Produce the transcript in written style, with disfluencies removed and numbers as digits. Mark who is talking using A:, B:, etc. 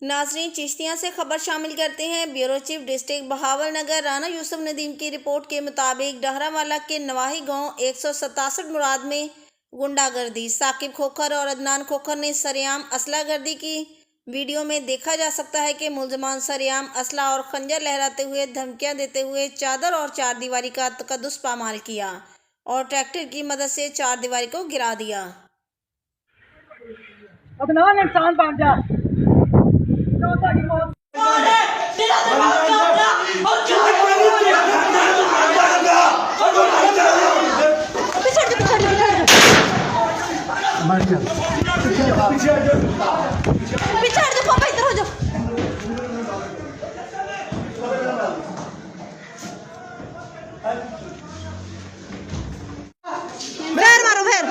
A: नाजरीन, चिश्तिया से खबर शामिल करते हैं। Bureau chief district Bahawalnagar Rana Yusuf Nadeem की रिपोर्ट के मुताबिक डहरावाला के नवाही गांव 167 मुराद में गुंडागर्दी। साकिब खोखर और अदनान खोखर ने सरेआम असलागर्दी की। वीडियो में देखा जा सकता है कि मुलजमान सरेआम असला और खंजर लहराते हुए धमकियां देते हुए चादर और चार दीवारी का तकद्दुस पामाल किया और ट्रैक्टर की मदद से चार दीवारी को गिरा दिया।
B: अदनान इंसान बन जा।
A: पीछे हट जाओ पापा, इधर हो जाओ। बैर मारो बैर।